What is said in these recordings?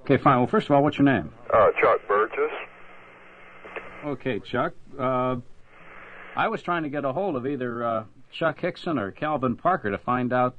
Okay, fine. Well, first of all, what's your name? Chuck Burgess. Okay, Chuck. I was trying to get a hold of either Chuck Hickson or Calvin Parker to find out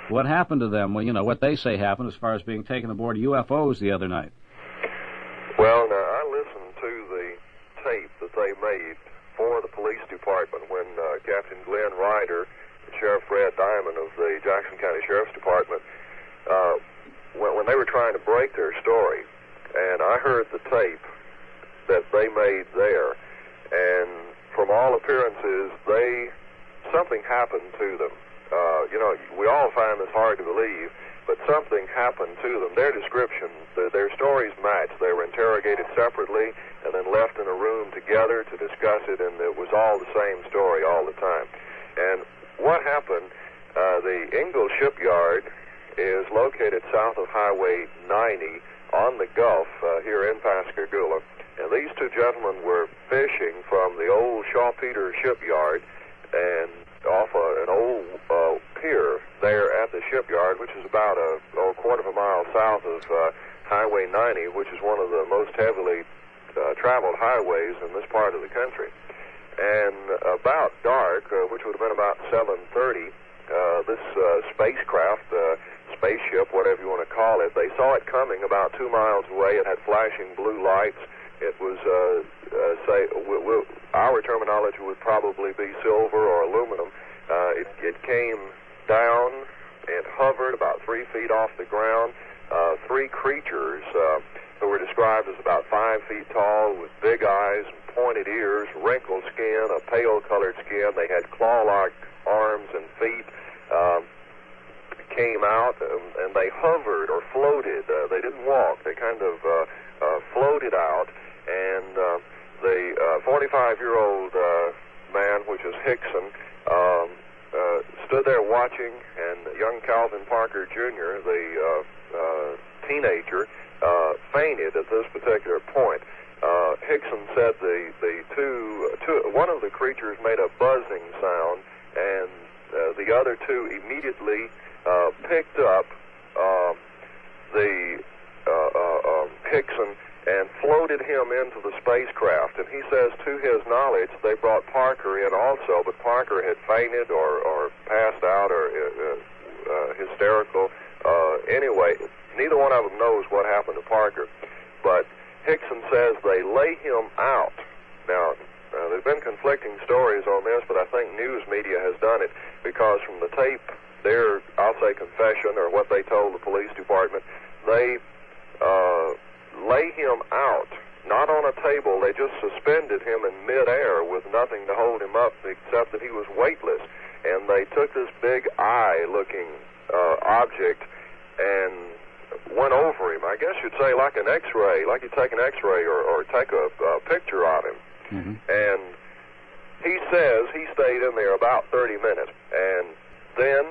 what happened to them. Well, you know, what they say happened as far as being taken aboard UFOs the other night. Well, now, I listened to the tape that they made for the police department when Captain Glenn Ryder and Sheriff Fred Diamond of the Jackson County Sheriff's Department, when they were trying to break their story. And I heard the tape that they made there, and from all appearances, something happened to them. You know, we all find this hard to believe, but something happened to them. Their description, their stories matched. They were interrogated separately and then left in a room together to discuss it, and it was all the same story all the time. And what happened, the Ingalls Shipyard is located south of Highway 90 on the Gulf here in Pascagoula. And these two gentlemen were fishing from the old Shaw Peters shipyard and off an old pier there at the shipyard, which is about a quarter of a mile south of Highway 90, which is one of the most heavily traveled highways in this part of the country. And about dark, which would have been about 7:30, this spacecraft, spaceship, whatever you want to call it, they saw it coming about 2 miles away. It had flashing blue lights. It was, our terminology would probably be silver or aluminum. It came down and hovered about 3 feet off the ground. Three creatures who were described as about 5 feet tall with big eyes, pointed ears, wrinkled skin, a pale-colored skin. They had claw-like arms and feet. Came out and they hovered or floated. They didn't walk. They kind of floated out. And the 45-year-old man, which is Hickson, stood there watching, and young Calvin Parker Jr., the teenager, fainted at this particular point. Hickson said one of the creatures made a buzzing sound, and the other two immediately picked up the Hickson and floated him into the spacecraft. And he says, to his knowledge, they brought Parker in also, but Parker had fainted or passed out or hysterical. Anyway, neither one of them knows what happened to Parker. But Hickson says they lay him out. Now, there's been conflicting stories on this, but I think news media has done it, because from the tape, their, I'll say, confession, or what they told the police department, they lay him out, not on a table. They just suspended him in midair with nothing to hold him up except that he was weightless. And they took this big eye-looking object and went over him. I guess you'd say like an X-ray, like you take an X-ray or take a picture of him. Mm-hmm. And he says he stayed in there about 30 minutes. And then,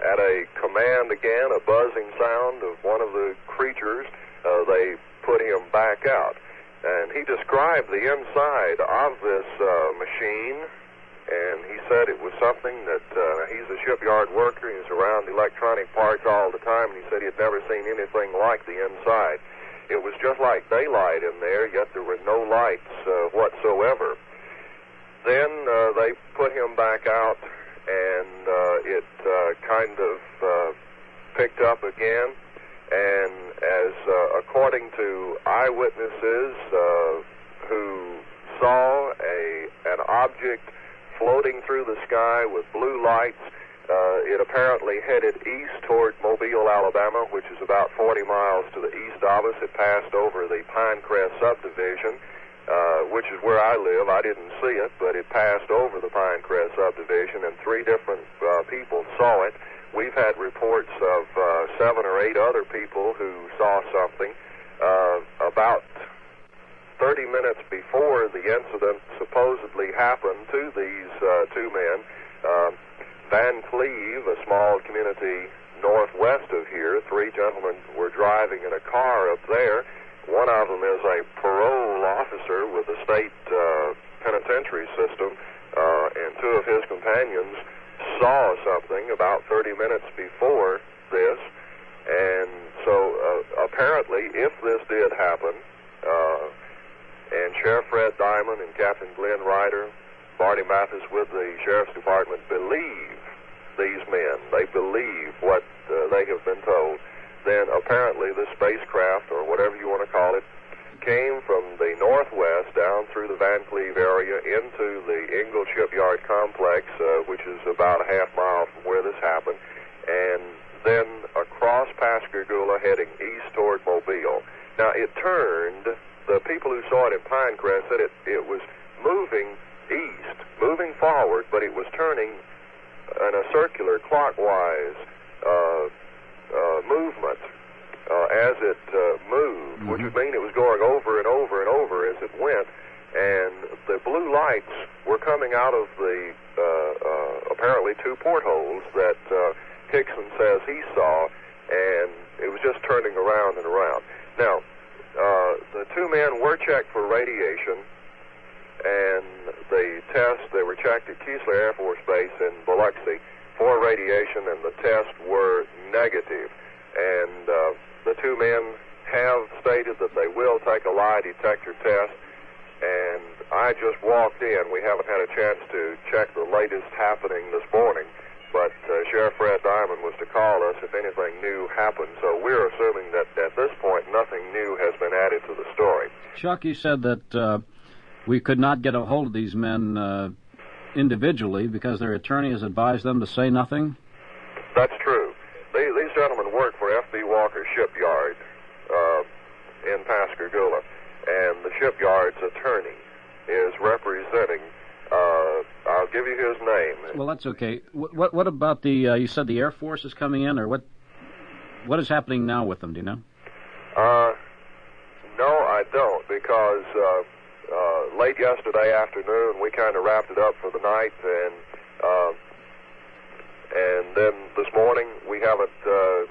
at a command again, a buzzing sound of one of the creatures, they put him back out. And he described the inside of this machine, and he said it was something that, he's a shipyard worker, he's around electronic parts all the time, and he said he had never seen anything like the inside. It was just like daylight in there, yet there were no lights whatsoever. Then they put him back out, and it kind of picked up again. And as according to eyewitnesses who saw an object floating through the sky with blue lights, it apparently headed east toward Mobile, Alabama, which is about 40 miles to the east of us. It passed over the Pinecrest subdivision, which is where I live. I didn't see it, but it passed over the Pinecrest subdivision, and 3 different people saw it. We've had reports of 7 or 8 other people who saw something. About 30 minutes before the incident supposedly happened to these 2 men, Van Cleve, a small community northwest of here, 3 gentlemen were driving in a car up there. One of them is a parole officer with the state penitentiary system, and 2 of his companions saw something about 30 minutes before this. And so if this did happen, and Sheriff Fred Diamond and Captain Glenn Ryder, Barney Mathis with the Sheriff's Department believe these men, they believe what they have been told, then apparently this spacecraft, or whatever you want to call it, came from the northwest down through the Van Cleve area into the Ingalls Shipyard complex, which is about a half mile from where this happened, and then across Pascagoula heading east toward Mobile. Now, it turned, the people who saw it in Pinecrest said it was moving east, moving forward, but it was turning in a circular clockwise movement as it moved, which would mean it was going over and over and over as it went, and the blue lights were coming out of the apparently two portholes that Hickson says he saw, and it was just turning around and around. Now, the two men were checked for radiation, and they were checked at Keesler Air Force Base in Biloxi for radiation, and the tests were negative. And the two men have stated that they will take a lie detector test, and I just walked in. We haven't had a chance to check the latest happening this morning, but Sheriff Fred Diamond was to call us if anything new happened, so we're assuming that at this point nothing new has been added to the story. Chuck, you said that we could not get a hold of these men individually because their attorney has advised them to say nothing? That's true. These gentlemen work for F.B. Walker Shipyard in Pascagoula, and the shipyard's attorney is representing, I'll give you his name. Well, that's okay. What about the, you said the Air Force is coming in, or what is happening now with them, do you know? No, I don't, because late yesterday afternoon we kind of wrapped it up for the night, and then this morning we haven't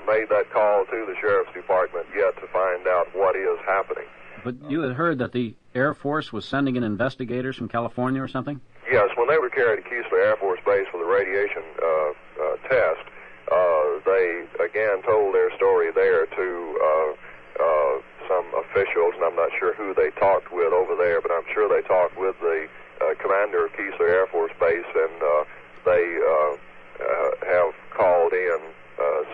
made that call to the Sheriff's Department yet to find out what is happening. But you had heard that the Air Force was sending in investigators from California or something? Yes, when they were carried to Keesler Air Force Base for the radiation test, they again told their story there to some officials, and I'm not sure who they talked with over there, but I'm sure they talked with the commander of Keesler Air Force Base, and they have called in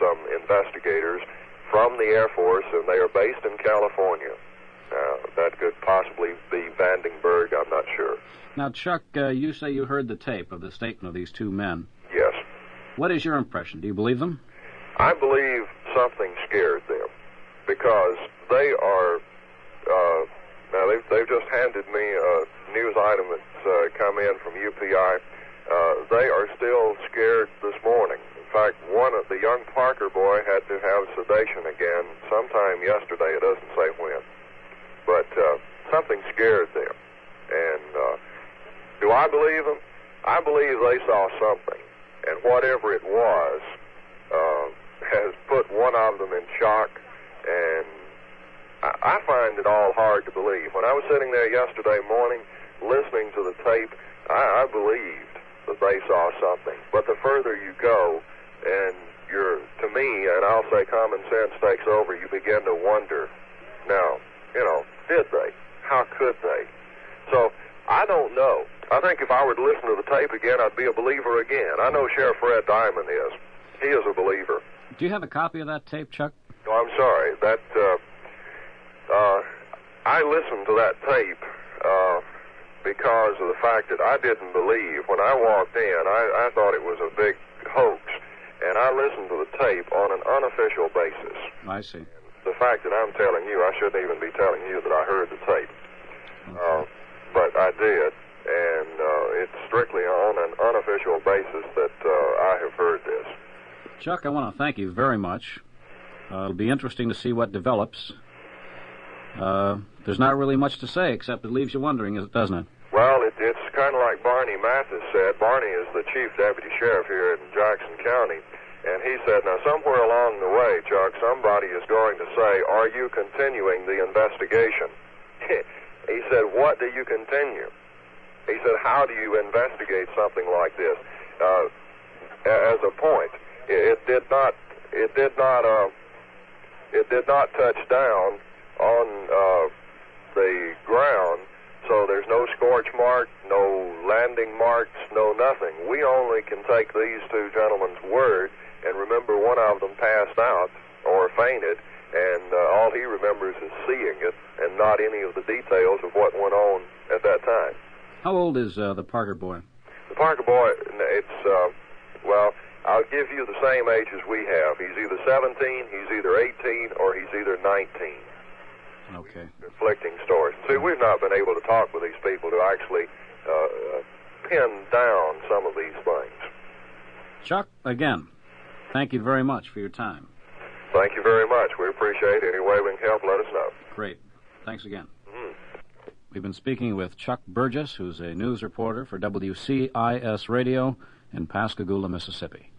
some investigators from the Air Force, and they are based in California. That could possibly be Vandenberg, I'm not sure. Now, Chuck, you say you heard the tape of the statement of these two men. Yes. What is your impression? Do you believe them? I believe something scared them, because they are, now they've just handed me a news item that's come in from UPI. They are still scared this morning. In fact, one of the young Parker boy had to have sedation again sometime yesterday. It doesn't say when. But something scared them. And do I believe them? I believe they saw something. And whatever it was has put one of them in shock. And I find it all hard to believe. When I was sitting there yesterday morning listening to the tape, I believed that they saw something. But the further you go, and to me, and I'll say common sense takes over, you begin to wonder, now, did they? How could they? So, I don't know. I think if I were to listen to the tape again, I'd be a believer again. I know Sheriff Fred Diamond is. He is a believer. Do you have a copy of that tape, Chuck? No, I'm sorry. I listened to that tape because of the fact that I didn't believe. When I walked in, I thought it was a big hoax, and I listened to the tape on an unofficial basis. I see. The fact that I'm telling you, I shouldn't even be telling you that I heard the tape. Okay. But I did, and it's strictly on an unofficial basis that I have heard this. Chuck, I want to thank you very much. It'll be interesting to see what develops. There's not really much to say, except it leaves you wondering, doesn't it? Well, it's kind of like Barney Mathis said. Barney is the chief deputy sheriff here in Jackson County. And he said, now, somewhere along the way, Chuck, somebody is going to say, are you continuing the investigation? He said, what do you continue? He said, how do you investigate something like this? As a point, it did not touch down on the ground, so there's no scorch mark, no landing marks, no nothing. We only can take these two gentlemen's word, and remember one of them passed out or fainted, and all he remembers is seeing it and not any of the details of what went on at that time. How old is the Parker boy? The Parker boy, well, I'll give you the same age as we have. He's either 17, he's either 18, or he's either 19. Okay. Conflicting stories. See, we've not been able to talk with these people to actually pin down some of these things. Chuck, again, thank you very much for your time. Thank you very much. We appreciate it. Any way we can help, let us know. Great. Thanks again. Mm-hmm. We've been speaking with Chuck Burgess, who's a news reporter for WCIS Radio in Pascagoula, Mississippi.